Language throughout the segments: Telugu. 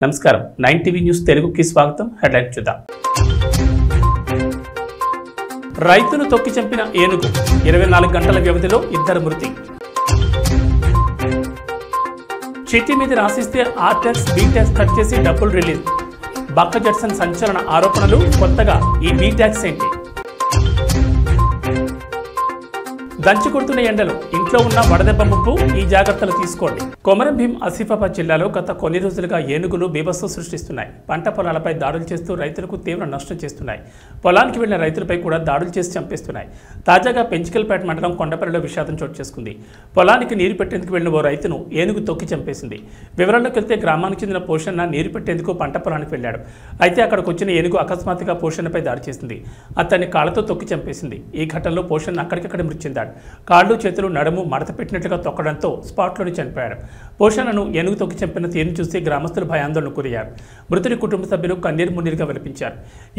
నమస్కారం 9 టీవీ న్యూస్ తెలుగుకి స్వాగతం. హెడ్లైన్ చూద్దాం. రైతును తొక్కి చంపిన ఏనుగు 24 గంటల వ్యవధిలో 2 మృతి. చిట్టి మీద రాసిస్తే ఆర్టాక్స్ బీటాక్స్ కట్ చేసి డబ్బులు రిలీజ్. బక్క జడ్సన్ సంచలన ఆరోపణలు. కొత్తగా ఈ బీటాక్స్ ఏంటి? దంచి కొడుతున్న ఎండలు, ఇంట్లో ఉన్న వడదెబ్బ ముప్పు, ఈ జాగ్రత్తలు తీసుకోండి. కొమరం భీం ఆసిఫాబాద్ జిల్లాలో గత కొన్ని రోజులుగా ఏనుగులు బీభత్సం సృష్టిస్తున్నాయి. పంట పొలాలపై దాడులు చేస్తూ రైతులకు తీవ్ర నష్టం చేస్తున్నాయి. పొలానికి వెళ్లిన రైతులపై కూడా దాడులు చేసి చంపేస్తున్నాయి. తాజాగా పెంచికల్పేట మండలం కొండపల్లిలో విషాదం చోటు చేసుకుంది. పొలానికి నీరు పెట్టేందుకు వెళ్లిన ఓ రైతును ఏనుగు తొక్కి చంపేసింది. వివరాల్లోకి వెళ్తే గ్రామానికి చెందిన పోషన్న నీరు పెట్టేందుకు పంట పొలానికి వెళ్లాడు. అయితే అక్కడికి వచ్చిన ఏనుగు అకస్మాత్తుగా పోషన్నపై దాడి చేసింది. అతన్ని కాళ్లతో తొక్కి చంపేసింది. ఈ ఘటనలో పోషన్న అక్కడికక్కడ మృతి చెందాడు. కాళ్ళు చేతులు నడుము మడత పెట్టినట్లుగా తొక్కడంతో స్పాట్లోనే చనిపోయాడు. పోషణను ఏనుగు తొక్కి చంపిన తీరును చూసి గ్రామస్తులు భయాందోళనకు గురయ్యారు. మృతుడి కుటుంబ సభ్యులు కన్నీరు మున్నీరుగా విలపించారు.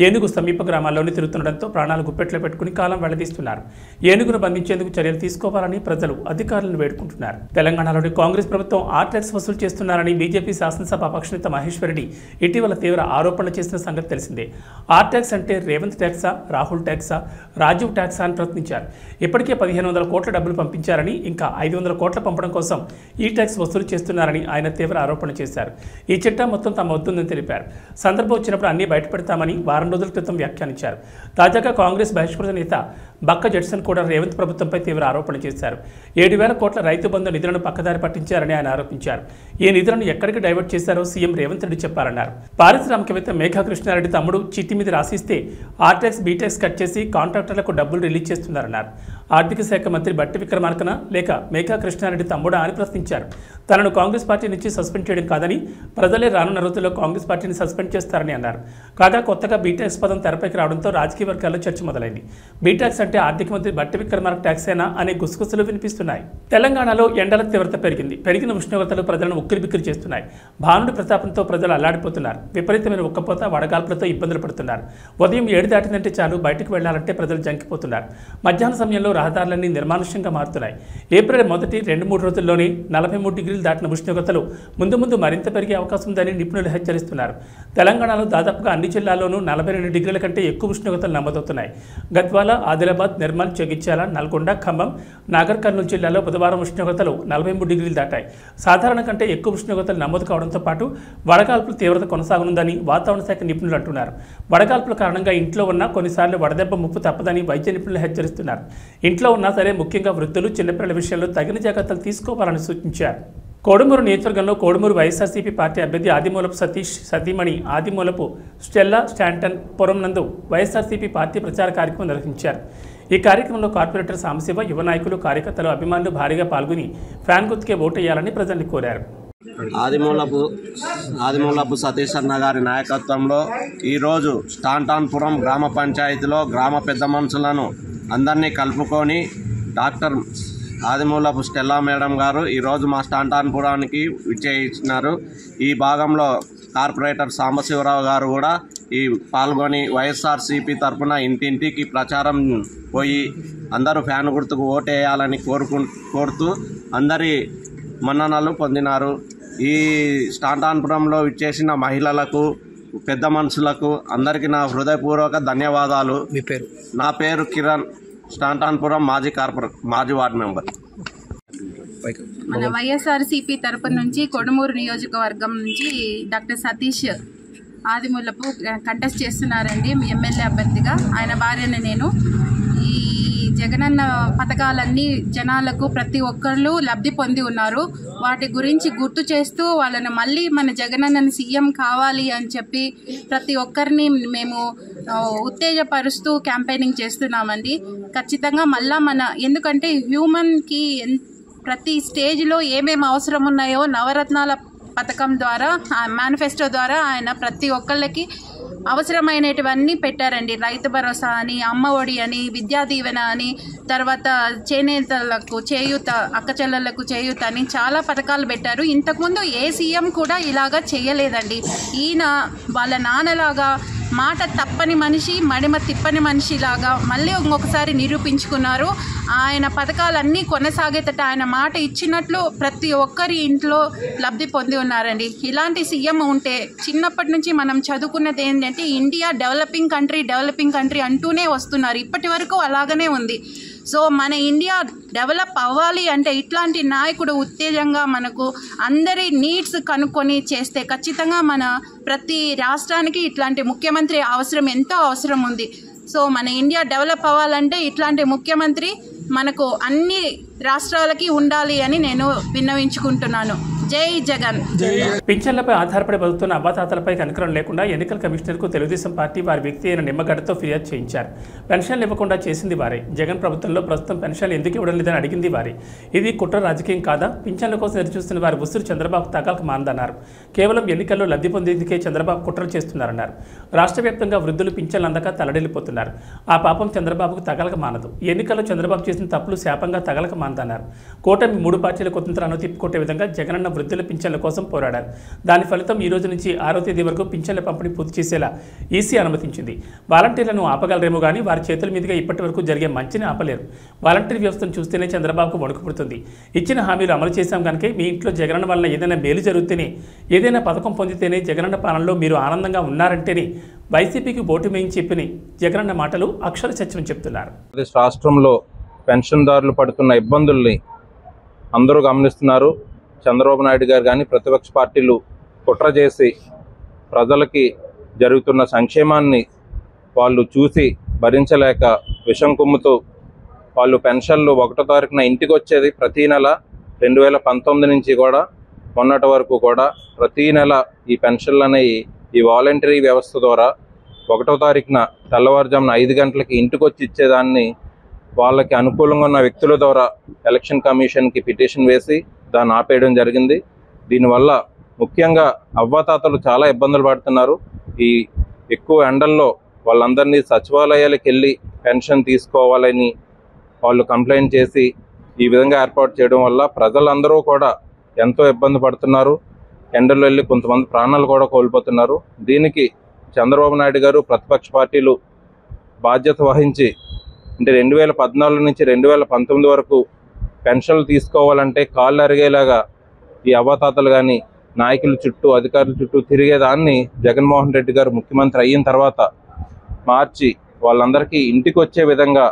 ఏనుగు సమీప గ్రామాల్లోనే తిరుగుతుండడంతో ప్రాణాలు గుప్పెట్లో పెట్టుకుని కాలం వెళ్లదీస్తున్నారు. ఏనుగును బంధించేందుకు చర్యలు తీసుకోవాలని ప్రజలు అధికారులను వేడుకుంటున్నారు. తెలంగాణలోని కాంగ్రెస్ ప్రభుత్వం ఆర్టాక్స్ వసూలు చేస్తున్నారని బీజేపీ శాసనసభ పక్షనేత మహేశ్వరరెడ్డి ఇటీవల తీవ్ర ఆరోపణలు చేసిన సంగతి తెలిసిందే. ఆర్టాక్స్ అంటే రేవంత్ ట్యాక్సా, రాహుల్ ట్యాక్సా, రాజీవ్ ట్యాక్సా అని ప్రశ్నించారు. ఇప్పటికే 1500 కోట్ల డబ్బులు పంపించారని, ఇంకా 500 కోట్ల పంపడం కోసం ఈ ట్యాక్స్ వసూలు చేస్తున్నారని ఆయన తీవ్ర ఆరోపణ చేశారు. ఈ చిట్టా మొత్తం తమ వద్దుందని తెలిపారు. సందర్భం వచ్చినప్పుడు అన్ని బయటపెడతామని వారం రోజుల క్రితం వ్యాఖ్యానించారు. తాజాగా కాంగ్రెస్ బహిష్కృత నేత బక్క జడ్సన్ కూడా రేవంత్ ప్రభుత్వంపై తీవ్ర ఆరోపణ చేశారు. 7,000 కోట్ల రైతు బంధు నిధులను పక్కదారి పట్టించారని ఆయన ఆరోపించారు. ఈ నిధులను ఎక్కడికి డైవర్ట్ చేశారో సీఎం రేవంత్ రెడ్డి చెప్పారన్నారు. పారిశ్రామికవేత్త మేఘా కృష్ణారెడ్డి తమ్ముడు చిట్టి మీద రాసిస్తే ఆర్టాక్స్ బీటాక్స్ కట్ చేసి కాంట్రాక్టర్లకు డబ్బులు రిలీజ్ చేస్తున్నారన్నారు. ఆర్థిక శాఖ మంత్రి బట్టి విక్రమార్కన లేక మేఘా కృష్ణారెడ్డి తమ్ముడా అని ప్రశ్నించారు. తనను కాంగ్రెస్ పార్టీ నుంచి సస్పెండ్ చేయడం కాదని, ప్రజలే రానున్న రోజుల్లో కాంగ్రెస్ పార్టీని సస్పెండ్ చేస్తారని అన్నారు. కాగా కొత్తగా బీటాక్స్ పదం తెరపైకి రావడంతో రాజకీయ వర్గాల్లో చర్చ మొదలైంది. బీటాక్స్ అంటే ఆర్థిక మంత్రి బట్టి విక్రమార్క ట్యాక్సేనా అనే గుసగుసలు వినిపిస్తున్నాయి. తెలంగాణలో ఎండల తీవ్రత పెరిగిన ఉష్ణోగ్రతలు ప్రజలను ఉక్కిరిబిక్కిరి చేస్తున్నాయి. భానుడి ప్రతాపంతో ప్రజలు అల్లాడిపోతున్నారు. విపరీతమైన ఉక్కపోత, వడగాల్పులతో ఇబ్బందులు పడుతున్నారు. ఉదయం 7 దాటిందంటే చాలు బయటకు వెళ్లాలంటే ప్రజలు జంకిపోతున్నారు. మధ్యాహ్న సమయంలో రహదారులన్నీ నిర్మానుష్యంగా మారుతున్నాయి. ఏప్రిల్ మొదటి 2-3 రోజుల్లోనే 43 డిగ్రీలు దాటిన ఉష్ణోగ్రతలు ముందు మరింత పెరిగే అవకాశం ఉందని నిపుణులు హెచ్చరిస్తున్నారు. తెలంగాణలో దాదాపుగా అన్ని జిల్లాల్లోనూ 42 డిగ్రీల కంటే ఎక్కువ ఉష్ణోగ్రతలు నమోదవుతున్నాయి. గద్వాల, ఆదిలాబాద్, నిర్మల్, జగిత్యాల, నల్గొండ, ఖమ్మం, నాగర్ కర్నూలు జిల్లాలో బుధవారం ఉష్ణోగ్రతలు 43 డిగ్రీలు దాటాయి. సాధారణ కంటే ఎక్కువ ఉష్ణోగ్రతలు నమోదు కావడంతో పాటు వడగాల్పుల తీవ్రత కొనసాగనుందని వాతావరణ శాఖ నిపుణులు అంటున్నారు. వడగాల్పుల కారణంగా ఇంట్లో ఉన్న కొన్నిసార్లు వడదెబ్బ ముప్పు తప్పదని వైద్య నిపుణులు హెచ్చరిస్తున్నారు. ఇంట్లో ఉన్నా సరే ముఖ్యంగా వృద్ధులు, చిన్నపిల్లల విషయంలో తగిన జాగ్రత్తలు తీసుకోవాలని సూచించారు. కోడుమూరు నియోజకవర్గంలో కోడుమూరు వైఎస్ఆర్సీపీ పార్టీ అభ్యర్థి ఆదిమూలపు సతీష్ సతీమణి ఆదిమూలపు స్టెల్లా స్టాంటన్ పురం నందు వైఎస్ఆర్సీపీ పార్టీ ప్రచార కార్యక్రమం నిర్వహించారు. ఈ కార్యక్రమంలో కార్పొరేటర్ సాంబశివ, యువ నాయకులు, కార్యకర్తలు, అభిమానులు భారీగా పాల్గొని ఫ్యాన్ గుర్తుకే ఓటేయాలని ప్రజల్ని కోరారు. ఆదిమూలపు సతీష్ అన్న గారి నాయకత్వంలో ఈరోజు స్టాంటాన్పురం గ్రామ పంచాయతీలో గ్రామ పెద్ద మనుషులను అందరినీ కలుపుకొని డాక్టర్ ఆదిమూలపు స్టెల్లా మేడం గారు ఈరోజు మా స్టాంటాన్పురానికి విచ్చేయించినారు. ఈ భాగంలో కార్పొరేటర్ సాంబశివరావు గారు కూడా పాల్గొని వైఎస్ఆర్సీపీ తరఫున ఇంటింటికి ప్రచారం పోయి అందరూ ఫ్యాన్ గుర్తుకు ఓటేయాలని కోరుతూ అందరి మన్ననలు పొందినారు. ఈ స్టాంటాన్పురంలో విచ్చేసిన మహిళలకు, పెద్ద మనుషులకు అందరికీ నా హృదయపూర్వక ధన్యవాదాలు. మీ పేరు? నా పేరు కిరణ్, స్టాంటాన్పురం మాజీ వార్డు మెంబర్. మన వైఎస్ఆర్సీపీ తరపు నుంచి కొడుమూరు నియోజకవర్గం నుంచి డాక్టర్ సతీష్ ఆదిమూలపు కంటెస్ట్ చేస్తున్నారండి ఎమ్మెల్యే అభ్యర్థిగా. ఆయన భార్యని నేను. ఈ జగనన్న పథకాలన్నీ జనాలకు ప్రతి ఒక్కళ్ళు లబ్ధి పొంది ఉన్నారు. వాటి గురించి గుర్తు చేస్తూ వాళ్ళని మళ్ళీ మన జగనన్నని సీఎం కావాలి అని చెప్పి ప్రతి ఒక్కరిని మేము ఉత్తేజపరుస్తూ క్యాంపెయినింగ్ చేస్తున్నామండి. ఖచ్చితంగా మళ్ళా ఎందుకంటే హ్యూమన్కి ప్రతి స్టేజ్లో ఏమేమి అవసరం ఉన్నాయో నవరత్నాల పథకం ద్వారా, మేనిఫెస్టో ద్వారా ఆయన ప్రతి ఒక్కళ్ళకి అవసరమైనటువన్నీ పెట్టారండి. రైతు భరోసా అని, అమ్మ ఒడి అని, విద్యా దీవెన అని, తర్వాత చేనేతలకు చేయూత, అక్క చెల్లెళ్లకు చేయూత అని చాలా పథకాలు పెట్టారు. ఇంతకుముందు ఏ సీఎం కూడా ఇలాగా చేయలేదండి. ఈయన వాళ్ళ నాన్నలాగా మాట తప్పని మనిషి, మడిమ తిప్పని మనిషిలాగా మళ్ళీ ఇంకొకసారి నిరూపించుకున్నారు. ఆయన పథకాలన్నీ కొనసాగేటట్టు ఆయన మాట ఇచ్చినట్లు ప్రతి ఒక్కరి ఇంట్లో లబ్ధి పొంది ఉన్నారండి. ఇలాంటి సీఎం ఉంటే చిన్నప్పటి నుంచి మనం చదువుకున్నది ఏంటంటే ఇండియా డెవలపింగ్ కంట్రీ అంటూనే వస్తున్నారు. ఇప్పటి వరకు అలాగనే ఉంది. సో మన ఇండియా డెవలప్ అవ్వాలి అంటే ఇట్లాంటి నాయకుడు ఉత్తేజంగా మనకు అందరి నీడ్స్ కనుక్కొని చేస్తే ఖచ్చితంగా మన ప్రతి రాష్ట్రానికి ఇట్లాంటి ముఖ్యమంత్రి ఎంతో అవసరం ఉంది. సో మన ఇండియా డెవలప్ అవ్వాలంటే ఇట్లాంటి ముఖ్యమంత్రి మనకు అన్ని రాష్ట్రాలకి ఉండాలి అని నేను విన్నవించుకుంటున్నాను. జై జగన్. పింఛన్లపై ఆధారపడి బతుకుతున్న అవ్వాతాతలపై కనికరం లేకుండా ఎన్నికల కమిషనర్కు తెలుగుదేశం పార్టీ వారి వ్యక్తి అయిన నిమ్మగడ్డతో ఫిర్యాదు చేయించారు. పెన్షన్లు ఇవ్వకుండా చేసింది వారే. జగన్ ప్రభుత్వంలో ప్రస్తుతం పెన్షన్లు ఎందుకు ఇవ్వడం లేదని అడిగింది వారే. ఇది కుట్ర రాజకీయం కాదా? పింఛన్ల కోసం ఎదురుచూస్తున్న వారి ఉసురు చంద్రబాబు తగాలకు మానదన్నారు. కేవలం ఎన్నికల్లో లబ్ధి పొందేందుకే చంద్రబాబు కుట్రలు చేస్తున్నారన్నారు. రాష్ట్ర వ్యాప్తంగా వృద్ధులు పింఛన్లు అందక తలడిల్లిపోతున్నారు. ఆ పాపం చంద్రబాబుకు తగలక మానదు. ఎన్నికల్లో చంద్రబాబు చేసిన తప్పులు శాపంగా తగలక మానదన్నారు. కూటమి 3 పార్టీల కుతంత్రాలను తిప్పికొట్టే విధంగా జగనన్న వృద్ధుల పింఛన్ల కోసం పోరాడారు. దాని ఫలితం ఈ రోజు నుంచి 6వ తేదీ వరకు పింఛన్ల పంపిణీ పూర్తి చేసేలా ఈసీ అనుమతించింది. వాలంటీర్లను ఆపగలరేమో కానీ వారి చేతుల మీదుగా ఇప్పటి వరకు జరిగే మంచిని ఆపలేరు. వాలంటీర్ వ్యవస్థను చూస్తేనే చంద్రబాబుకు వణుకు పుడుతుంది. ఇచ్చిన హామీలు అమలు చేశాం కనుక మీ ఇంట్లో జగనన్న వలన ఏదైనా మేలు జరుగుతేనే, ఏదైనా పథకం పొందితేనే జగనన్న పాలనలో మీరు ఆనందంగా ఉన్నారంటేనే వైసీపీకి ఓటు వేయించి చెప్పిన జగనన్న మాటలు అక్షర సత్యం చెప్తున్నారు. రాష్ట్రంలో పెన్షన్దారులు పడుతున్న ఇబ్బందుల్ని అందరూ గమనిస్తున్నారు. చంద్రబాబు నాయుడు గారు కానీ ప్రతిపక్ష పార్టీలు కుట్ర చేసి ప్రజలకి జరుగుతున్న సంక్షేమాన్ని వాళ్ళు చూసి భరించలేక విషం కుమ్ముతూ వాళ్ళు పెన్షన్లు 1వ తారీఖున ఇంటికి వచ్చేది ప్రతీ నెల 2019 నుంచి కూడా మొన్నటి వరకు కూడా ప్రతీ నెల ఈ పెన్షన్లు అనేవి ఈ వాలంటరీ వ్యవస్థ ద్వారా 1వ తారీఖున తెల్లవారుజామున 5 గంటలకి ఇంటికి వచ్చి ఇచ్చేదాన్ని వాళ్ళకి అనుకూలంగా ఉన్న వ్యక్తుల ద్వారా ఎలక్షన్ కమిషన్కి పిటిషన్ వేసి దాన్ని ఆపేయడం జరిగింది. దీనివల్ల ముఖ్యంగా అవ్వాతాతలు చాలా ఇబ్బందులు పడుతున్నారు. ఈ ఎక్కువ ఎండల్లో వాళ్ళందరినీ సచివాలయాలకు వెళ్ళి పెన్షన్ తీసుకోవాలని వాళ్ళు కంప్లైంట్ చేసి ఈ విధంగా ఏర్పాటు చేయడం వల్ల ప్రజలందరూ కూడా ఎంతో ఇబ్బంది పడుతున్నారు. ఎండల్లో వెళ్ళి కొంతమంది ప్రాణాలు కూడా కోల్పోతున్నారు. దీనికి చంద్రబాబు నాయుడు గారు ప్రతిపక్ష పార్టీలు బాధ్యత వహించి అంటే 2014 నుంచి 2019 వరకు పెన్షన్లు తీసుకోవాలంటే కాళ్ళు అరిగేలాగా ఈ అవ్వాతాతలు కానీ నాయకుల చుట్టూ అధికారుల చుట్టూ తిరిగేదాన్ని జగన్మోహన్ రెడ్డి గారు ముఖ్యమంత్రి అయిన తర్వాత మార్చి వాళ్ళందరికీ ఇంటికి వచ్చే విధంగా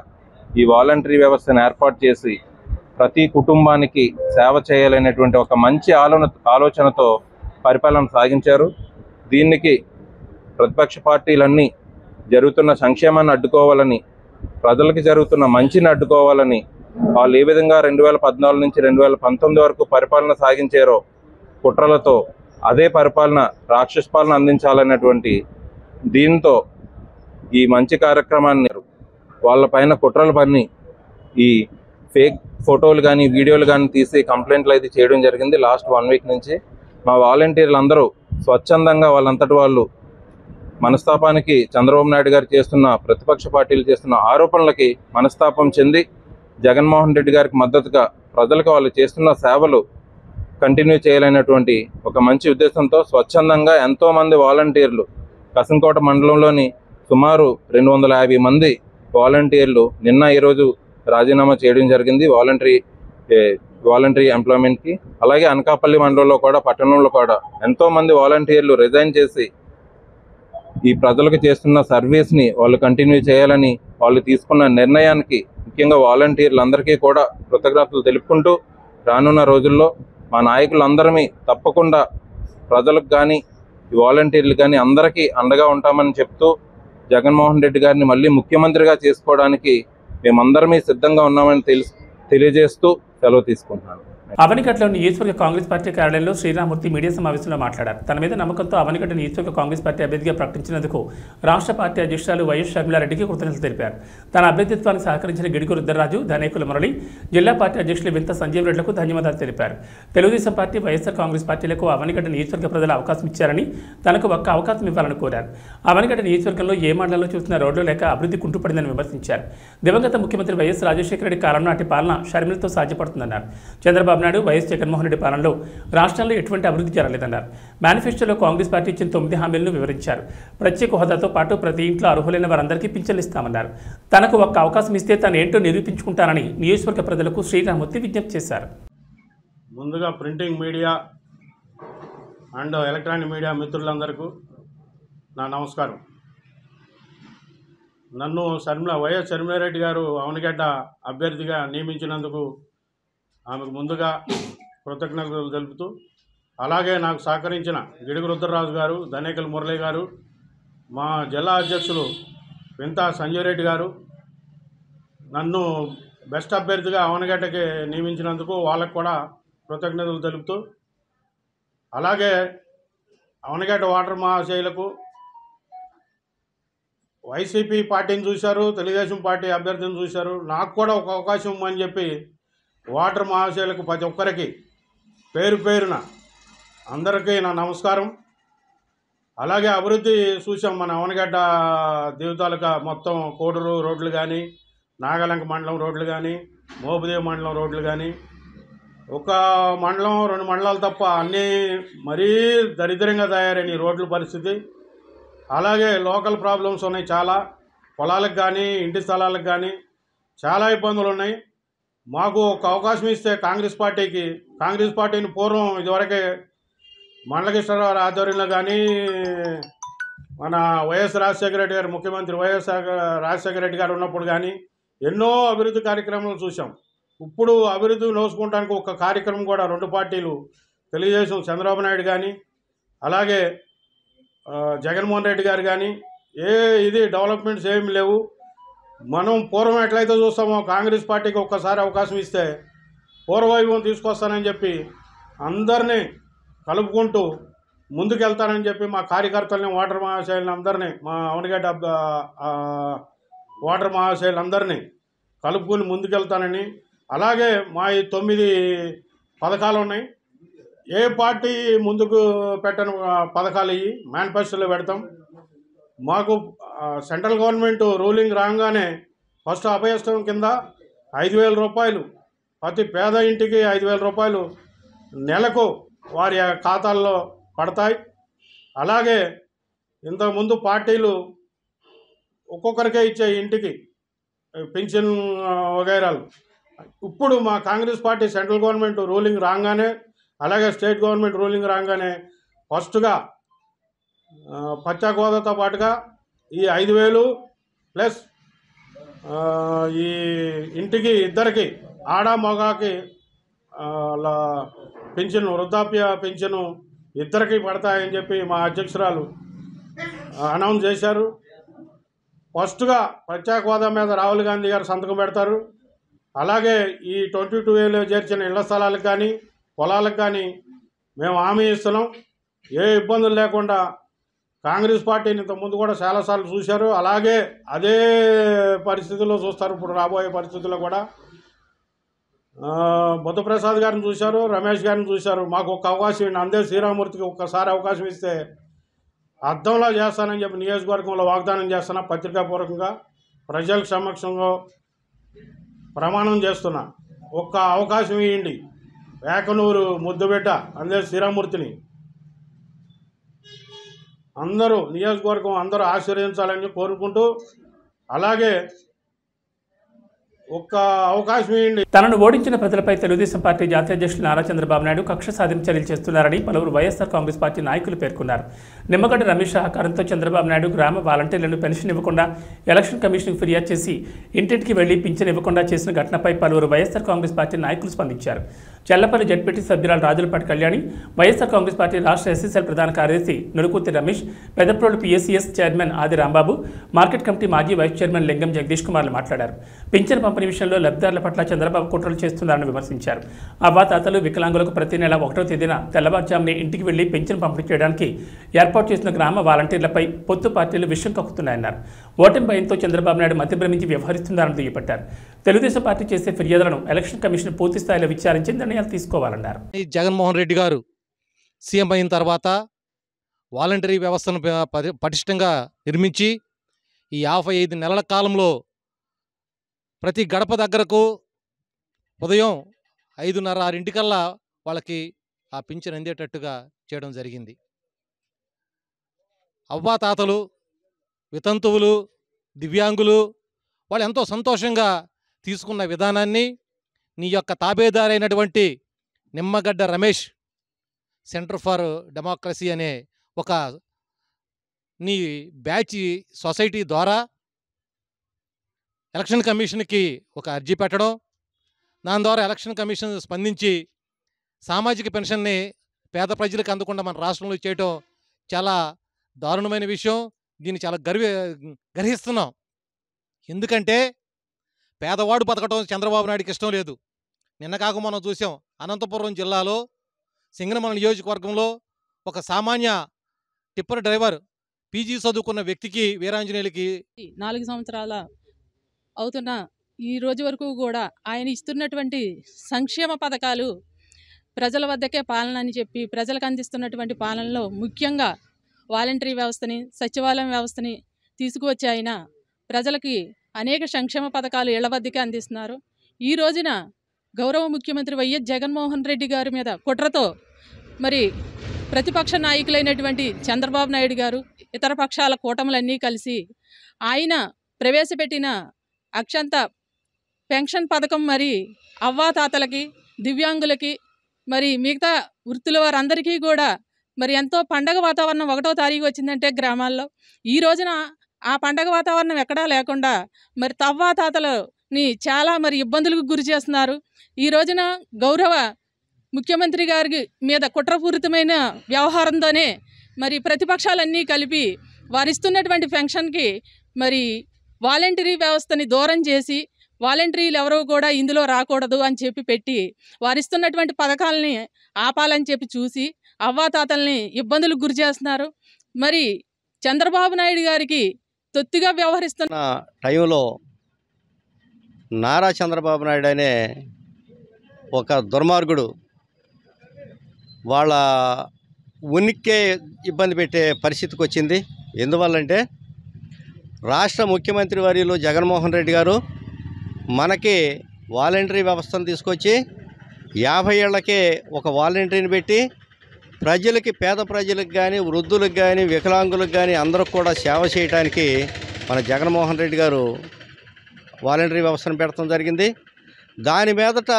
ఈ వాలంటరీ వ్యవస్థను ఏర్పాటు చేసి ప్రతి కుటుంబానికి సేవ చేయాలనేటువంటి ఒక మంచి ఆలోచనతో పరిపాలన సాగించారు. దీనికి ప్రతిపక్ష పార్టీలన్నీ జరుగుతున్న సంక్షేమాన్ని అడ్డుకోవాలని, ప్రజలకి జరుగుతున్న మంచిని అడ్డుకోవాలని వాళ్ళు ఏ విధంగా 2014 నుంచి 2019 వరకు పరిపాలన సాగించారో కుట్రలతో అదే పరిపాలన రాక్షస పాలన అందించాలనేటువంటి దీంతో ఈ మంచి కార్యక్రమాన్ని వాళ్ళపైన కుట్రలు పన్ని ఈ ఫేక్ ఫోటోలు కానీ వీడియోలు కానీ తీసి కంప్లైంట్లు అయితే చేయడం జరిగింది. లాస్ట్ 1 వీక్ నుంచి మా వాలంటీర్లు అందరూ స్వచ్ఛందంగా వాళ్ళంతటి వాళ్ళు మనస్తాపానికి చంద్రబాబు నాయుడు గారు చేస్తున్న ప్రతిపక్ష పార్టీలు చేస్తున్న ఆరోపణలకి మనస్తాపం చెంది జగన్మోహన్ రెడ్డి గారికి మద్దతుగా ప్రజలకు వాళ్ళు చేస్తున్న సేవలు కంటిన్యూ చేయాలనేటువంటి ఒక మంచి ఉద్దేశంతో స్వచ్ఛందంగా ఎంతోమంది వాలంటీర్లు కసంకోట మండలంలోని సుమారు 250 మంది వాలంటీర్లు నిన్న ఈరోజు రాజీనామా చేయడం జరిగింది వాలంటరీ ఎంప్లాయ్మెంట్కి. అలాగే అనకాపల్లి మండలంలో కూడా పట్టణంలో కూడా ఎంతోమంది వాలంటీర్లు రిజైన్ చేసి ఈ ప్రజలకు చేస్తున్న సర్వీస్ని వాళ్ళు కంటిన్యూ చేయాలని వాళ్ళు తీసుకున్న నిర్ణయానికి ముఖ్యంగా వాలంటీర్లందరికీ కూడా కృతజ్ఞతలు తెలుపుకుంటూ రానున్న రోజుల్లో మా నాయకులందరమీ తప్పకుండా ప్రజలకు కానీ ఈ వాలంటీర్లు కానీ అందరికీ అండగా ఉంటామని చెప్తూ జగన్మోహన్ రెడ్డి గారిని మళ్ళీ ముఖ్యమంత్రిగా చేసుకోవడానికి మేమందరమీ సిద్ధంగా ఉన్నామని తెలియజేస్తూ సెలవు తీసుకుంటున్నాను. అవనిగడ్డలోని నియోజకవర్గ కాంగ్రెస్ పార్టీ కార్యాలయంలో శ్రీరామూర్తి మీడియా సమావేశంలో మాట్లాడారు. తన మీద నమ్మకంతో అవనిగడ్డ నియోజకవర్గ కాంగ్రెస్ పార్టీ అభ్యర్థిగా ప్రకటించినందుకు రాష్ట్ర పార్టీ అధ్యక్షురాలు వైఎస్ షర్మిలారెడ్డికి కృతజ్ఞతలు తెలిపారు. తన అభ్యర్థిత్వానికి సహకరించిన గిడుగు రుద్రరాజు, ధనేకుల మురళి, జిల్లా పార్టీ అధ్యక్షులు వింత సంజీవ్ రెడ్డిలకు ధన్యవాదాలు తెలిపారు. తెలుగుదేశం పార్టీ, వైఎస్ఆర్ కాంగ్రెస్ పార్టీలకు అవనిగడ్డ నియోజకవర్గ ప్రజలు అవకాశం ఇచ్చారని తనకు ఒక్క అవకాశం ఇవ్వాలని కోరారు. అవనిగడ్డ నియోజకవర్గంలో ఏ మండలంలో చూసిన రోడ్లు లేక అభివృద్ధి కుంటుపడిందని విమర్శించారు. దివంగత ముఖ్యమంత్రి వైఎస్ రాజశేఖర రెడ్డి కాలం నాటి పాలన షర్మిలతో సాధ్యపడుతుందన్నారు. చంద్రబాబు నాయుడు వైఎస్ జగన్మోహన్ రెడ్డి పాలనలో రాష్ట్రంలో ఎటువంటి అభివృద్ధి జరగలేదన్నారు. మేనిఫెస్టోలో కాంగ్రెస్ పార్టీ ఇచ్చిన 9 హామీలను వివరించారు. ప్రత్యేక హోదాతో పాటు ప్రతి ఇంట్లో అర్హులైన వారందరికీ పింఛన్లు ఇస్తామన్నారు. తనకు ఒక్క అవకాశం ఇస్తే తను ఏంటో నిరూపించుకుంటానని నియోజకవర్గ ప్రజలకు శ్రీరామూర్తి విజ్ఞప్తి చేశారు. ముందుగా printing media and electronic media మిత్రులందరికీ నా నమస్కారం. నన్ను వైఎస్ శర్మిలారెడ్డి గారు అవనిగడ్డ అభ్యర్థిగా నియమించినందుకు ఆమెకు ముందుగా కృతజ్ఞతలు తెలుపుతూ, అలాగే నాకు సహకరించిన గిడుగు రుద్రరాజు గారు, ధనేకల్ మురళి గారు, మా జిల్లా అధ్యక్షులు వింతా సంజయ్ రెడ్డి గారు నన్ను బెస్ట్ అభ్యర్థిగా అవనిగడ్డకి నియమించినందుకు వాళ్ళకు కూడా కృతజ్ఞతలు తెలుపుతూ, అలాగే అవనిగడ్డ వాటర్ మహాశైలకు వైసీపీ పార్టీని చూశారు, తెలుగుదేశం పార్టీ అభ్యర్థిని చూశారు. నాకు కూడా ఒక అవకాశం ఇవ్వమని చెప్పి వాటర్ మహాశైలకు ప్రతి ఒక్కరికి పేరు పేరున అందరికీ నా నమస్కారం. అలాగే అభివృద్ధి చూసాం. మన అవనిగడ్డ దేవతాలక మొత్తం కోడూరు రోడ్లు కానీ, నాగలంక మండలం రోడ్లు కానీ, మోపుదేవి మండలం రోడ్లు కానీ, ఒక మండలం 2 మండలాలు తప్ప అన్నీ మరీ దరిద్రంగా తయారైన రోడ్ల పరిస్థితి. అలాగే లోకల్ ప్రాబ్లమ్స్ ఉన్నాయి చాలా. పొలాలకు కానీ, ఇంటి స్థలాలకు కానీ చాలా ఇబ్బందులు ఉన్నాయి. మాకు ఒక అవకాశం ఇస్తే కాంగ్రెస్ పార్టీని పూర్వం ఇదివరకే మండలకృష్ణరావు ఆధ్వర్యంలో కానీ, మన వైఎస్ రాజశేఖర రెడ్డి గారు ముఖ్యమంత్రి వైఎస్ రాజశేఖర రెడ్డి గారు ఉన్నప్పుడు కానీ ఎన్నో అభివృద్ధి కార్యక్రమాలు చూసాం. ఇప్పుడు అభివృద్ధి నోచుకోవడానికి ఒక కార్యక్రమం కూడా 2 పార్టీలు, తెలుగుదేశం చంద్రబాబు నాయుడు కానీ, అలాగే జగన్మోహన్ రెడ్డి గారు కానీ ఇది డెవలప్మెంట్స్ ఏమి లేవు. మనం పూర్వం ఎట్లయితే చూస్తామో కాంగ్రెస్ పార్టీకి ఒక్కసారి అవకాశం ఇస్తే పూర్వవైభవం తీసుకొస్తానని చెప్పి అందరినీ కలుపుకుంటూ ముందుకెళ్తానని చెప్పి మా కార్యకర్తలని, వాటర్ మహాశైలను అందరినీ, మా అవనిగడ్డ వాటర్ మహాశైలందరినీ కలుపుకొని ముందుకెళ్తానని, అలాగే మా ఈ 9 పథకాలు ఉన్నాయి. ఏ పార్టీ ముందుకు పెట్టని పథకాలు ఇవి మేనిఫెస్టోలో పెడతాం. మాకు సెంట్రల్ గవర్నమెంట్ రూలింగ్ రాగానే ఫస్ట్ అభయస్థం కింద 5,000 రూపాయలు ప్రతి పేద ఇంటికి 5,000 రూపాయలు నెలకు వారి ఖాతాల్లో పడతాయి. అలాగే ఇంతకుముందు పార్టీలు ఒక్కొక్కరికే ఇచ్చే ఇంటికి పెన్షన్ వగైరాలు. ఇప్పుడు మా Congress party central government ruling రాగానే, అలాగే స్టేట్ గవర్నమెంట్ రూలింగ్ రాగానే ఫస్ట్గా ప్రత్యేక హోదాతో పాటుగా ఈ 5,000 ప్లస్ ఈ ఇంటికి ఇద్దరికి ఆడ మగాకి పెన్షన్, వృద్ధాప్య పెన్షను ఇద్దరికి పడతాయని చెప్పి మా అధ్యక్షురాలు అనౌన్స్ చేశారు. ఫస్ట్గా ప్రత్యేక హోదా మీద రాహుల్ గాంధీ గారు సంతకం పెడతారు. అలాగే ఈ 22A చేర్చిన ఇళ్ల స్థలాలకు కానీ, పొలాలకు కానీ మేము హామీ ఇస్తున్నాం. ఏ ఇబ్బందులు లేకుండా కాంగ్రెస్ పార్టీని ఇంతకుముందు కూడా చాలాసార్లు చూశారు. అలాగే అదే పరిస్థితుల్లో చూస్తారు ఇప్పుడు రాబోయే పరిస్థితుల్లో కూడా. బుద్ధప్రసాద్ గారిని చూశారు, రమేష్ గారిని చూశారు. మాకు ఒక అవకాశం, అందే శ్రీరామూర్తికి ఒక్కసారి అవకాశం ఇస్తే అర్థంలో చేస్తానని చెప్పి నియోజకవర్గంలో వాగ్దానం చేస్తున్నా. పత్రికాపూర్వకంగా ప్రజల సమక్షంలో ప్రమాణం చేస్తున్నా. ఒక్క అవకాశం ఇవ్వండి. వేకనూరు ముద్దుబిడ్డ అందే శ్రీరామూర్తిని అందరూ నియోజకవర్గం అందరూ ఆశీర్వదించాలని కోరుకుంటూ, అలాగే ఒక్క అవకాశం ఇవ్వండి. తనను ఓడించిన ప్రజలపై తెలుగుదేశం పార్టీ జాతీయ అధ్యక్షులు నారా చంద్రబాబు నాయుడు కక్ష సాధింపు చర్యలు చేస్తున్నారని పలువురు వైఎస్ఆర్ కాంగ్రెస్ పార్టీ నాయకులు పేర్కొన్నారు. నిమ్మగడ్డ రమేష్ సహకారంతో చంద్రబాబు నాయుడు గ్రామ వాలంటీర్లను పెన్షన్ ఇవ్వకుండా ఎలక్షన్ కమిషన్కు ఫిర్యాదు చేసి ఇంటింటికి వెళ్లి పింఛన్ ఇవ్వకుండా చేసిన ఘటనపై పలువురు వైఎస్ఆర్ కాంగ్రెస్ పార్టీ నాయకులు స్పందించారు. చెల్లపల్లి జడ్పీటీ సభ్యురాలు రాజులపాటి కళ్యాణి, వైఎస్ఆర్ కాంగ్రెస్ పార్టీ రాష్ట్ర ఎస్ఎస్ఎల్ ప్రధాన కార్యదర్శి నురుకుర్తి రమేష్, పెద్దప్రోలు పిఎస్సిఎస్ చైర్మన్ ఆది రాంబాబు, మార్కెట్ కమిటీ మాజీ వైస్ చైర్మన్ లింగం జగదీష్ కుమార్లు మాట్లాడారు. పింఛన్ పంపిణీ విషయంలో లబ్ధిదారుల పట్ల చంద్రబాబు కుట్రలు చేస్తున్నారని విమర్శించారు. అవ్వాతాతలు, వికలాంగులకు ప్రతి నెల 1వ తేదీన తెల్లవారుజామునే ఇంటికి వెళ్లి పింఛన్ పంపిణీ చేయడానికి ఏర్పాటు చేసిన గ్రామ వాలంటీర్లపై పొత్తు పార్టీలు విషయం కక్కుతున్నాయన్నారు. ఓటమి భయంతో చంద్రబాబు నాయుడు మతిభ్రమించి వ్యవహరిస్తున్నారని దుయ్యబట్టారు. తెలుగుదేశం పార్టీ చేసే ఫిర్యాదులను ఎలక్షన్ కమిషన్ పూర్తి స్థాయిలో విచారించి నిర్ణయాలు తీసుకోవాలన్నారు. జగన్మోహన్ రెడ్డి గారు సీఎం అయిన తర్వాత వాలంటరీ వ్యవస్థను పటిష్టంగా నిర్మించి ఈ 55 నెలల కాలంలో ప్రతి గడప దగ్గరకు ఉదయం 5:30, 6 వాళ్ళకి ఆ పింఛన్ అందేటట్టుగా చేయడం జరిగింది. అవ్వాతాతలు, వితంతువులు, దివ్యాంగులు వాళ్ళు ఎంతో సంతోషంగా తీసుకున్న విధానాన్ని నీ యొక్క తాబేదారైనటువంటి Nimmagadda Ramesh centre for democracy అనే ఒక నీ బ్యాచ్ సొసైటీ ద్వారా ఎలక్షన్ కమిషన్కి ఒక అర్జీ పెట్టడం, దాని ద్వారా ఎలక్షన్ కమిషన్ స్పందించి సామాజిక పెన్షన్ని పేద ప్రజలకు అందకుండా మన రాష్ట్రంలో చేయటం చాలా దారుణమైన విషయం. దీన్ని చాలా గర్హిస్తున్నాం. ఎందుకంటే పేదవాడు బతకటం చంద్రబాబు నాయుడికి ఇష్టం లేదు. నిన్న కాక మనం చూసాం, అనంతపురం జిల్లాలో సింగనమల నియోజకవర్గంలో ఒక సామాన్య టిప్పర్ డ్రైవర్ పీజీ చదువుకున్న వ్యక్తికి, వీరాంజనేయులకి 4 సంవత్సరాల అవుతున్న ఈ రోజు వరకు కూడా ఆయన ఇస్తున్నటువంటి సంక్షేమ పథకాలు ప్రజల వద్దకే పాలన అని చెప్పి ప్రజలకు అందిస్తున్నటువంటి పాలనలో ముఖ్యంగా వాలంటరీ వ్యవస్థని, సచివాలయం వ్యవస్థని తీసుకువచ్చి ఆయన ప్రజలకి అనేక సంక్షేమ పథకాలు ఇళ్ల వద్దకే అందిస్తున్నారు. ఈ రోజున గౌరవ ముఖ్యమంత్రి వైఎస్ జగన్మోహన్ రెడ్డి గారి మీద కుట్రతో మరి ప్రతిపక్ష నాయకులైనటువంటి చంద్రబాబు నాయుడు గారు, ఇతర పక్షాల కూటములన్నీ కలిసి ఆయన ప్రవేశపెట్టిన అక్షంత పెన్షన్ పథకం మరి అవ్వాతాతలకి, దివ్యాంగులకి, మరి మిగతా వృత్తుల వారందరికీ కూడా మరి ఎంతో పండగ వాతావరణం 1వ తారీఖు వచ్చిందంటే గ్రామాల్లో, ఈ రోజున ఆ పండగ వాతావరణం ఎక్కడా లేకుండా మరి అవ్వాతాతలని చాలా మరి ఇబ్బందులకు గురి చేస్తున్నారు. ఈ రోజున గౌరవ ముఖ్యమంత్రి గారి మీద కుట్రపూరితమైన వ్యవహారంతోనే మరి ప్రతిపక్షాలన్నీ కలిపి వారిస్తున్నటువంటి పెన్షన్కి మరి వాలంటరీ వ్యవస్థని దూరం చేసి వాలంటరీలు ఎవరో కూడా ఇందులో రాకూడదు అని చెప్పి పెట్టి వారిస్తున్నటువంటి పథకాలని ఆపాలని చెప్పి చూసి అవ్వాతాతల్ని ఇబ్బందులకు గురి చేస్తున్నారు. మరి చంద్రబాబు నాయుడు గారికి తొత్తిగా వ్యవహరిస్తున్న టైంలో నారా చంద్రబాబు నాయుడు అనే ఒక దుర్మార్గుడు వాళ్ళ ఉనికే ఇబ్బంది పెట్టే పరిస్థితికి వచ్చింది. ఎందువల్లంటే రాష్ట్ర ముఖ్యమంత్రి వర్యులు జగన్మోహన్ రెడ్డి గారు మనకి వాలంటరీ వ్యవస్థను తీసుకొచ్చి 50 ఏళ్లకే ఒక వాలంటరీని పెట్టి ప్రజలకి, పేద ప్రజలకు కానీ, వృద్ధులకు కానీ, వికలాంగులకు కానీ అందరికి కూడా సేవ చేయడానికి మన జగన్మోహన్ రెడ్డి గారు వాలంటరీ వ్యవస్థను పెట్టడం జరిగింది. దాని మీదట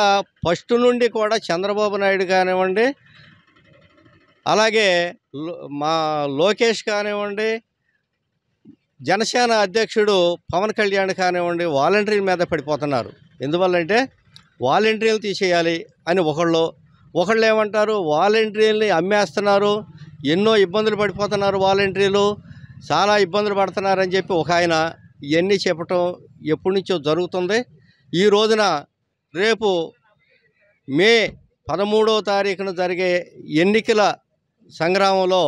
ఫస్ట్ నుండి కూడా చంద్రబాబు నాయుడు కానివ్వండి, అలాగే మా లోకేష్ కానివ్వండి, జనసేన అధ్యక్షుడు పవన్ కళ్యాణ్ కానివ్వండి వాలంటరీ మీద పడిపోతున్నారు. ఎందువల్లంటే వాలంటరీలు తీసేయాలి అని ఒకళ్ళు ఏమంటారు, వాలంటరీలని అమ్మేస్తున్నారు, ఎన్నో ఇబ్బందులు పడిపోతున్నారు, వాలంటరీలు చాలా ఇబ్బందులు పడుతున్నారని చెప్పి ఒక ఆయన ఇవన్నీ చెప్పటం ఎప్పటి నుంచో జరుగుతుంది. ఈ రోజున రేపు మే 13వ తారీఖున జరిగే ఎన్నికల సంగ్రామంలో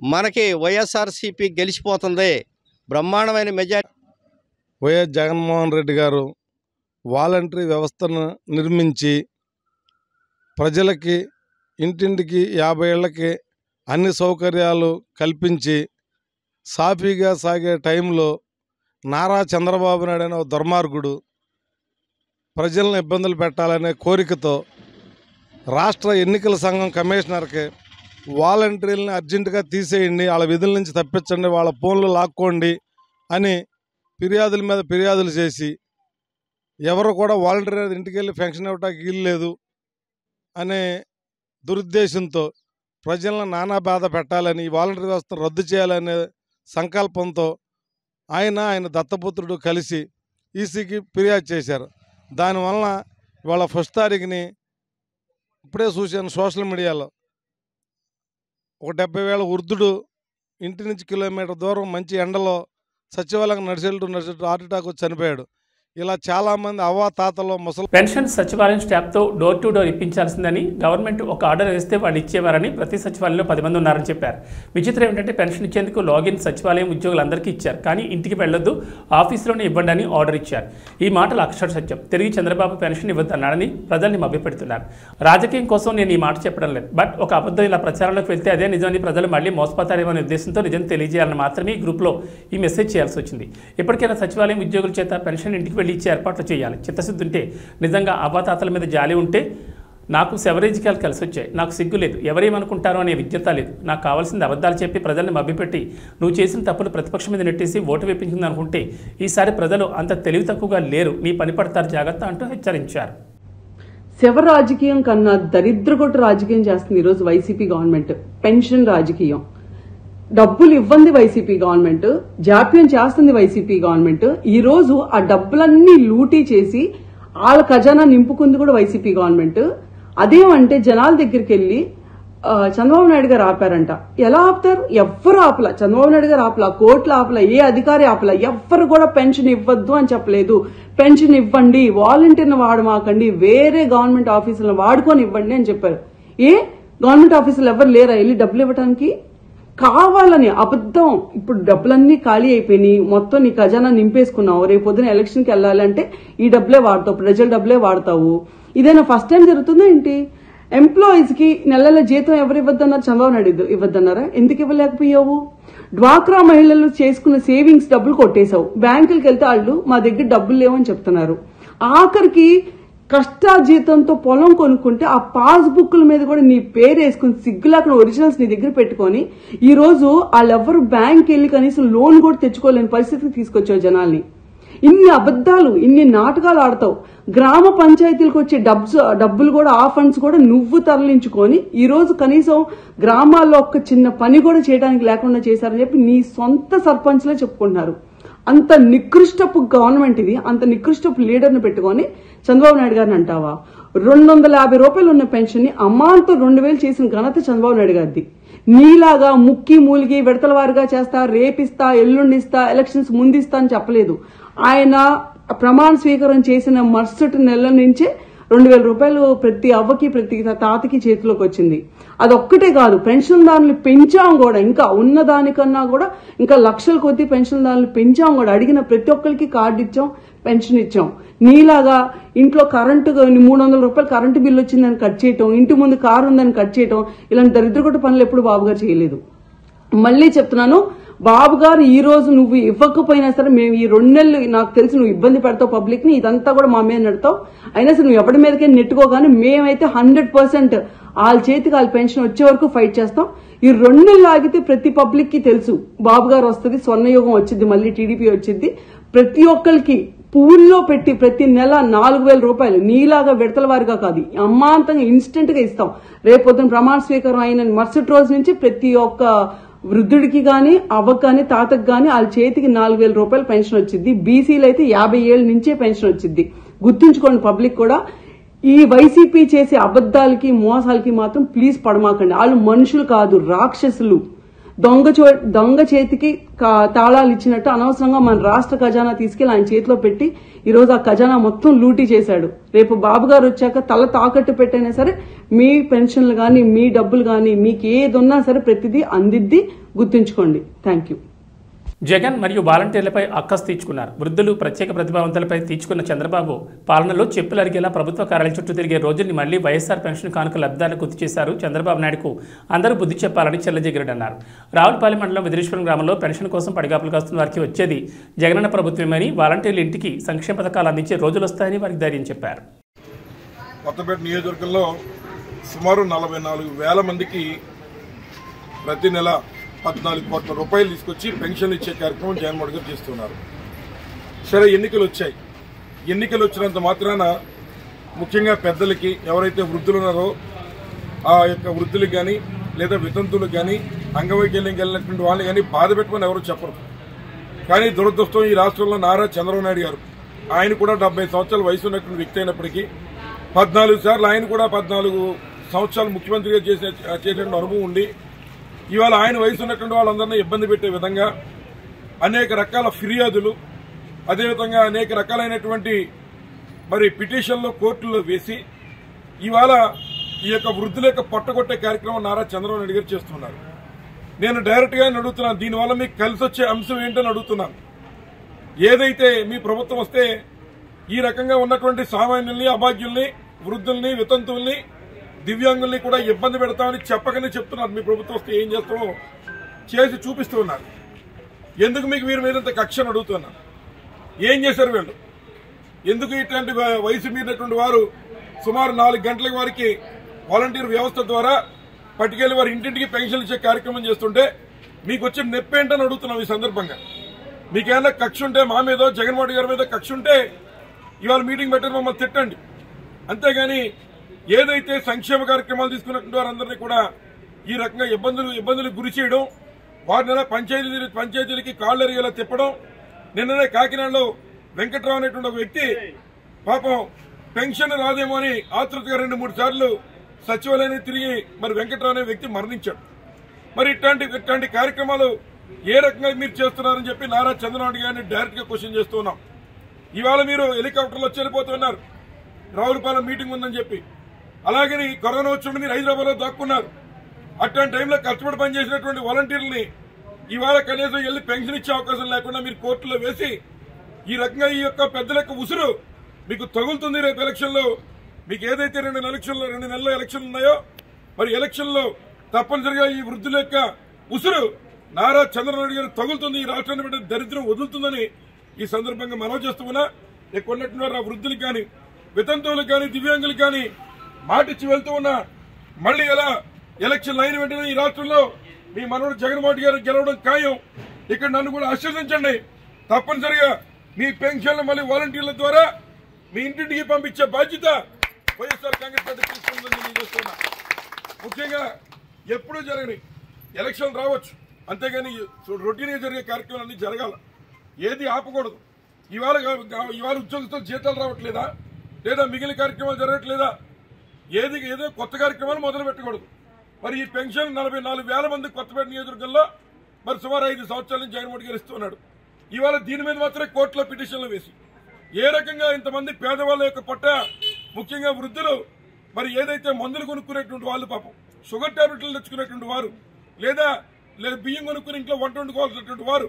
మనకి వైఎస్ఆర్సీపీ గెలిచిపోతుంది, బ్రహ్మాండమైన మెజారిటీ. వైఎస్ జగన్మోహన్ రెడ్డి గారు వాలంటరీ వ్యవస్థను నిర్మించి ప్రజలకి ఇంటింటికి 50 ఏళ్ళకి అన్ని సౌకర్యాలు కల్పించి సాఫీగా సాగే టైంలో నారా చంద్రబాబు నాయుడు అనే ఒక దుర్మార్గుడు ప్రజలను ఇబ్బందులు పెట్టాలనే కోరికతో రాష్ట్ర ఎన్నికల సంఘం కమిషనర్కి వాలంటీర్లని అర్జెంటుగా తీసేయండి, వాళ్ళ విధుల నుంచి తప్పించండి, వాళ్ళ ఫోన్లు లాక్కోండి అని ఫిర్యాదుల మీద ఫిర్యాదులు చేసి ఎవరు కూడా వాలంటీర్ ఇంటికి వెళ్ళి పెన్షన్ ఇవ్వటానికి వీలు లేదు అనే దురుద్దేశంతో ప్రజలను నానా బాధ పెట్టాలని, ఈ వాలంటీర్ వ్యవస్థను రద్దు చేయాలనే సంకల్పంతో ఆయన దత్తపుత్రుడు కలిసి ఈసీకి ఫిర్యాదు చేశారు. దానివలన ఇవాళ 1వ తారీఖుని ఇప్పుడే చూశాను సోషల్ మీడియాలో, ఒక 70,000 వృద్ధుడు ఇంటి నుంచి కిలోమీటర్ దూరం మంచి ఎండలో సచివాలయం నడిచేట్టు హార్ట్ అటాక్ వచ్చి చనిపోయాడు. ఇలా చాలామంది అవ్వాతాతలు ముసలి పెన్షన్ సచివాలయం స్టాఫ్తో డోర్ టు డోర్ ఇప్పించాల్సిందని గవర్నమెంట్ ఒక ఆర్డర్ వేస్తే వాళ్ళు ఇచ్చేవారని, ప్రతి సచివాలయంలో 10 మంది ఉన్నారని చెప్పారు. విచిత్రం ఏంటంటే పెన్షన్ ఇచ్చేందుకు లాగిన్ సచివాలయం ఉద్యోగులందరికీ ఇచ్చారు, కానీ ఇంటికి వెళ్ళొద్దు, ఆఫీసులోనే ఇవ్వండి అని ఆర్డర్ ఇచ్చారు. ఈ మాటలు అక్షర సత్యం. తిరిగి చంద్రబాబు పెన్షన్ ఇవ్వద్దన్నాడని ప్రజల్ని మభ్యపెడుతున్నారు. రాజకీయం కోసం నేను ఈ మాట చెప్పడం లేదు, బట్ ఒక అబద్ధం ఇలా ప్రచారంలోకి వెళ్తే అదే నిజమని ప్రజలు మళ్ళీ మోసపోతారేమో అనే ఉద్దేశంతో నిజం తెలియజేయాలని మాత్రమే ఈ గ్రూప్లో ఈ మెసేజ్ చేయాల్సి వచ్చింది. ఇప్పటికైనా సచివాలయం ఉద్యోగుల చేత పెన్షన్ ఇంటికి తీసుకువెళ్ళి ఇచ్చే ఏర్పాట్లు చేయాలి. చిత్తశుద్ధి ఉంటే, నిజంగా అవ్వాతాతల మీద జాలి ఉంటే, నాకు శవరేజికాలు కలిసి వచ్చాయి, నాకు సిగ్గు లేదు, ఎవరేమనుకుంటారో అనే విజ్ఞత లేదు, నాకు కావాల్సింది అబద్ధాలు చెప్పి ప్రజల్ని మభ్యపెట్టి నువ్వు చేసిన తప్పులు ప్రతిపక్షం మీద నెట్టేసి ఓటు వేపించింది అనుకుంటే ఈసారి ప్రజలు అంత తెలివి తక్కువగా లేరు, నీ పని పడతారు జాగ్రత్త అంటూ హెచ్చరించారు. శవ రాజకీయం కన్నా దరిద్రగొట్టు రాజకీయం చేస్తుంది ఈరోజు వైసీపీ గవర్నమెంట్. పెన్షన్ రాజకీయం, డబ్బులు ఇవ్వండి వైసీపీ గవర్నమెంట్, జాప్యం చేస్తుంది వైసీపీ గవర్నమెంట్. ఈ రోజు ఆ డబ్బులన్నీ లూటీ చేసి వాళ్ళ ఖజానా నింపుకుంది కూడా వైసీపీ గవర్నమెంట్. అదేమంటే జనాల దగ్గరికి వెళ్లి చంద్రబాబు నాయుడు గారు ఆపారంట. ఎలా ఆపుతారు? ఎవ్వరు ఆపల, చంద్రబాబు నాయుడు గారు ఆపల, కోర్టులు ఆపల, ఏ అధికారి ఆపల, ఎవ్వరు కూడా పెన్షన్ ఇవ్వద్దు అని చెప్పలేదు. పెన్షన్ ఇవ్వండి, వాలంటీర్ని వాడమాకండి, వేరే గవర్నమెంట్ ఆఫీసులను వాడుకొని ఇవ్వండి అని చెప్పారు. ఏ గవర్నమెంట్ ఆఫీసులు ఎవరు లేరా వెళ్ళి డబ్బులు ఇవ్వడానికి? కావాలని అబద్ధం. ఇప్పుడు డబ్బులన్నీ ఖాళీ అయిపోయినాయి, మొత్తం నీ ఖజానా నింపేసుకున్నావు, రేపు పొద్దున ఎలక్షన్కి వెళ్ళాలంటే ఈ డబ్బులే వాడతావు, ప్రజల డబ్బులే వాడతావు. ఇదేనా ఫస్ట్ టైం జరుగుతుందా ఏంటి? ఎంప్లాయీస్ కి నెలల జీతం ఎవరు ఇవ్వద్దన్నారు? చంద్రబాబు నాయుడు ఇవ్వద్దన్నారా? ఎందుకు ఇవ్వలేకపోయావు? డ్వాక్రా మహిళలు చేసుకున్న సేవింగ్స్ డబ్బులు కొట్టేశావు. బ్యాంకులకు వెళ్తే వాళ్ళు మా దగ్గర డబ్బులు లేవని చెప్తున్నారు. ఆఖరికి కష్టాజీతంతో పొలం కొనుక్కుంటే ఆ పాస్బుక్ల మీద కూడా నీ పేరు వేసుకుని సిగ్గులాకుండా ఒరిజినల్స్ నీ దగ్గర పెట్టుకొని ఈ రోజు వాళ్ళెవ్వరు బ్యాంక్ వెళ్ళి కనీసం లోన్ కూడా తెచ్చుకోలేని పరిస్థితికి తీసుకొచ్చావు జనాల్ని. ఇన్ని అబద్దాలు, ఇన్ని నాటకాలు ఆడతావు. గ్రామ పంచాయతీలకు వచ్చే డబ్బులు కూడా, ఆ ఫండ్స్ కూడా నువ్వు తరలించుకొని ఈ రోజు కనీసం గ్రామాల్లో ఒక్క చిన్న పని కూడా చేయడానికి లేకుండా చేశారని చెప్పి నీ సొంత సర్పంచ్లే చెప్పుకుంటున్నారు. అంత నికృష్టపు గవర్నమెంట్ ఇది. అంత నికృష్టపు లీడర్ని పెట్టుకొని చంద్రబాబు నాయుడు గారిని అంటావా? 250 రూపాయలు ఉన్న పెన్షన్ ని అమ్మాంతో 2000 చేసిన ఘనత చంద్రబాబు నాయుడు గారిది. నీలాగా ముక్కి మూలిగి విడతల వారిగా చేస్తా, రేపిస్తా, ఎల్లుండిస్తా, ఎలక్షన్స్ ముందిస్తా అని చెప్పలేదు. ఆయన ప్రమాణ స్వీకారం చేసిన మరుసటి నెల నుంచే 2000 రూపాయలు ప్రతి అవ్వకి ప్రతి తాతకి చేతిలోకి వచ్చింది. అదొక్కటే కాదు, పెన్షన్దారులు పెంచాం కూడా, ఇంకా ఉన్నదానికన్నా కూడా ఇంకా లక్షల కొద్ది పెన్షన్దారులు పెంచాం కూడా. అడిగిన ప్రతి ఒక్కరికి కార్డు ఇచ్చాం, పెన్షన్ ఇచ్చాం. నీలాగా ఇంట్లో కరెంటు 300 రూపాయలు కరెంటు బిల్లు వచ్చిందని కట్ చేయటం, ఇంటి ముందు కారు ఉందని కట్ చేయటం, ఇలాంటి దరిద్రగొట్ట పనులు ఎప్పుడు బాబుగారు చేయలేదు. మళ్లీ చెప్తున్నాను, బాబు గారు ఈ రోజు నువ్వు ఇవ్వకపోయినా సరే మేము ఈ 2 నెలలు, నాకు తెలిసి నువ్వు ఇబ్బంది పెడతావు పబ్లిక్ ని, ఇదంతా కూడా మా మీద నడతావు. అయినా సరే నువ్వు ఎవరి మీదకే నెట్టుకోగానే మేమైతే 100% వాళ్ళ చేతికి వాళ్ళ పెన్షన్ వచ్చే వరకు ఫైట్ చేస్తాం. ఈ 2 నెలలు ఆగితే ప్రతి పబ్లిక్ కి తెలుసు బాబు గారు వస్తుంది, స్వర్ణయుగం వచ్చింది, మళ్ళీ టీడీపీ వచ్చింది. ప్రతి ఒక్కరికి పూల్లో పెట్టి ప్రతి నెల 4000 రూపాయలు నీలాగా విడతల వారిగా కాదు, అమ్మాంతంగా ఇన్స్టెంట్ గా ఇస్తాం. రేపొద్దున ప్రమాణ స్వీకారం అయిన మరుసటి రోజు నుంచి ప్రతి ఒక్క వృద్ధుడికి గాని, అవ్వకు గాని, తాతకు గాని వాళ్ళ చేతికి 4000 రూపాయలు పెన్షన్ వచ్చింది. బీసీలు అయితే 50 ఏళ్ల నుంచే పెన్షన్ వచ్చింది. గుర్తుంచుకోండి పబ్లిక్ కూడా. ఈ వైసీపీ చేసే అబద్దాలకి మోసాలకి మాత్రం ప్లీజ్ పడమాకండి. వాళ్ళు మనుషులు కాదు, రాక్షసులు. దొంగ చేతికి తాళాలు ఇచ్చినట్టు అనవసరంగా మన రాష్ట్ర ఖజానా తీసుకెళ్లి ఆయన చేతిలో పెట్టి ఈ రోజు ఆ ఖజానా మొత్తం లూటీ చేశాడు. రేపు బాబు గారు వచ్చాక తల తాకట్టు పెట్టైనా సరే మీ పెన్షన్లు గాని, మీ డబ్బులు గాని, మీకు ఏదున్నా సరే ప్రతిదీ అందిద్ది, గుర్తుంచుకోండి. Thank you. జగన్ మరియు వాలంటీర్లపై అక్కసు తీర్చుకున్నారు. వృద్ధులు, ప్రత్యేక ప్రతిభావంతులపై తీర్చుకున్న చంద్రబాబు పాలనలో చెప్పులు అరిగేలా ప్రభుత్వ కార్యాలయం చుట్టూ తిరిగే రోజుల్ని మళ్లీ వైఎస్ఆర్ పెన్షన్ కానుక లబ్ధిదారులకు గుర్తు చేశారు. చంద్రబాబు నాయుడుకు అందరూ బుద్ధి చెప్పాలని చెల్లజగిరెడ్డి అన్నారు. రావులపాలెం మండలం విదిరేశ్వరం గ్రామంలో పెన్షన్ కోసం పడిగాపులు కాస్తున్న వారికి వచ్చేది జగనన్న ప్రభుత్వమని, వాలంటీర్లు ఇంటికి సంక్షేమ పథకాలు అందించే రోజులు వస్తాయని వారికి ధైర్యం చెప్పారు. కొత్తపేట నియోజకవర్గంలో సుమారు 44,000 మందికి ప్రతి నెల 14 కోట్ల రూపాయలు తీసుకొచ్చి పెన్షన్ ఇచ్చే కార్యక్రమం జగన్మోహన్ గారు చేస్తున్నారు. సరే, ఎన్నికలు వచ్చాయి. ఎన్నికలు వచ్చినంత మాత్రాన ముఖ్యంగా పెద్దలకి, ఎవరైతే వృద్ధులు ఉన్నారో ఆ యొక్క వృద్ధులకు కానీ లేదా వితంతులకు కానీ అంగవైకల్యం కలిగినటువంటి వాళ్ళు కానీ బాధ పెట్టుకుని ఎవరు చెప్పరు. కానీ దురదృష్టం, ఈ రాష్ట్రంలో నారా చంద్రబాబు నాయుడు గారు, ఆయన కూడా 70 సంవత్సరాల వయసు ఉన్నటువంటి వ్యక్తి అయినప్పటికీ 14 సార్లు ఆయన కూడా 14 సంవత్సరాలు ముఖ్యమంత్రిగా చేసిన అనుభవం ఉండి ఇవాళ ఆయన వయసు ఉన్నటువంటి వాళ్ళందరినీ ఇబ్బంది పెట్టే విధంగా అనేక రకాల ఫిర్యాదులు, అదేవిధంగా అనేక రకాలైనటువంటి పిటిషన్లు కోర్టుల్లో వేసి ఇవాళ ఈ యొక్క వృద్ధుల యొక్క పట్టగొట్టే కార్యక్రమం నారా చంద్రబాబు నాయుడు గారు చేస్తున్నారు. నేను డైరెక్ట్ గా అడుగుతున్నాను, దీనివల్ల మీకు కలిసి వచ్చే అంశం ఏంటని అడుగుతున్నాను. ఏదైతే మీ ప్రభుత్వం వస్తే ఈ రకంగా ఉన్నటువంటి సామాన్యుల్ని, అభాగ్యుల్ని, వృద్ధుల్ని, వితంతుల్ని, దివ్యాంగుల్ని కూడా ఇబ్బంది పెడతామని చెప్పకనే చెప్తున్నారు. మీ ప్రభుత్వం వస్తే ఏం చేస్తామో చేసి చూపిస్తూ ఉన్నారు. ఎందుకు మీకు వీరి మీద కక్షను అడుగుతున్నారు? ఏం చేశారు వీళ్ళు? ఎందుకు ఇట్లాంటి వయసు మీరినటువంటి వారు సుమారు 4 గంటల వారికి వాలంటీర్ వ్యవస్థ ద్వారా పట్టుకెళ్లి వారి ఇంటింటికి పెన్షన్ ఇచ్చే కార్యక్రమం చేస్తుంటే మీకు వచ్చే నొప్పి ఏంటని అడుగుతున్నాం. ఈ సందర్భంగా మీకేమైనా కక్ష ఉంటే మా మీద, జగన్మోహన్ గారి మీద కక్ష ఉంటే ఇవాళ మీటింగ్ పెట్టని మమ్మల్ని తిట్టండి. అంతేగాని ఏదైతే సంక్షేమ కార్యక్రమాలు తీసుకున్నటువంటి వారందరినీ కూడా ఈ రకంగా ఇబ్బందులకు గురి చేయడం, వారిని పంచాయతీలకి కాళ్ళు ఎరిగేలా తిప్పడం. నిన్ననే కాకినాడలో వెంకట్రావు అనేటువంటి ఒక వ్యక్తి పాపం పెన్షన్ రాదేమో అని ఆతృతగా 2-3 సార్లు సచివాలయాన్ని తిరిగి మరి వెంకట్రావు అనే వ్యక్తి మరణించాడు. మరి ఇట్లాంటి కార్యక్రమాలు ఏ రకంగా మీరు చేస్తున్నారని చెప్పి నారా చంద్రబాబు గారిని డైరెక్ట్ గా క్వశ్చన్ చేస్తున్నాం. ఇవాళ మీరు హెలికాప్టర్లో వచ్చి వెళ్ళిపోతున్నారు, రావులపాలెం మీటింగ్ ఉందని చెప్పి. అలాగని కరోనా వచ్చి మీరు హైదరాబాద్ లో దాక్కున్నారు. అట్లాంటి టైంలో కష్టపడి పనిచేసినటువంటి వాలంటీర్లని ఇవాళ కనీసం వెళ్లి పెన్షన్ ఇచ్చే అవకాశం లేకుండా మీరు కోర్టులో వేసి ఈ రకంగా ఈ యొక్క పెద్దల యొక్క ఉసురు మీకు తగులుతుంది. రేపు ఎలక్షన్లో మీకు ఏదైతే 2 నెలల ఎలక్షన్లు ఉన్నాయో మరి ఎలక్షన్లో తప్పనిసరిగా ఈ వృద్ధుల యొక్క ఉసురు నారా చంద్రబాబు గారు తగులుతుంది. ఈ రాష్ట్రాన్ని బట్టి దరిద్రం వదులుతుందని ఈ సందర్భంగా మనవి చేస్తున్నా. కొన్నట్టున్నారు ఆ వృద్ధులకు కానీ, వితంతువులకు కానీ, దివ్యాంగులకు కానీ మాటిచ్చి వెళ్తూ ఉన్నా మళ్లీ ఎలా ఎలక్షన్లు అయిన వెంటనే ఈ రాష్ట్రంలో మీ మనవడు జగన్మోహన్ గారు గెలవడం ఖాయం. ఇక్కడ నన్ను కూడా ఆశీర్వదించండి. తప్పనిసరిగా మీ పెన్షన్లు మళ్ళీ వాలంటీర్ల ద్వారా మీ ఇంటింటికి పంపించే బాధ్యత వైఎస్ఆర్ కాంగ్రెస్ పార్టీ తీసుకుందని నేను చేస్తున్నా. ముఖ్యంగా ఎప్పుడూ జరగని ఎలక్షన్ రావచ్చు, అంతేగాని రొటీన్ గా జరిగే కార్యక్రమాలన్నీ జరగాల, ఏది ఆపకూడదు. ఇవాళ ఉద్యోగస్తులు జీతాలు రావట్లేదా, లేదా మిగిలిన కార్యక్రమాలు జరగట్లేదా, ఏదో కొత్త కార్యక్రమాలు మొదలు పెట్టకూడదు. మరి ఈ పెన్షన్ 44,000 మంది కొత్తపేట నియోజకవర్గంలో మరి సుమారు 5 సంవత్సరాల నుంచి జగన్మోహన్ గారు ఇస్తున్నాడు. ఇవాళ దీని మీద మాత్రమే కోర్టులో పిటిషన్లు వేసి ఏ రకంగా ఇంతమంది పేదవాళ్ళ యొక్క పట్ట, ముఖ్యంగా వృద్ధులు మరి ఏదైతే మందులు కొనుక్కునేటువంటి వాళ్ళు, పాపం షుగర్ టాబ్లెట్లు తెచ్చుకునేటువంటి వారు, లేదా బియ్యం కొనుక్కుని ఇంట్లో వంట వండుకోవాల్సినటువంటి వారు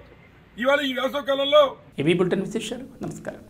ఇవాళ ఈ వేసవి కాలంలో ఏబీ బులెటిన్ విశేషాలు. నమస్కారం.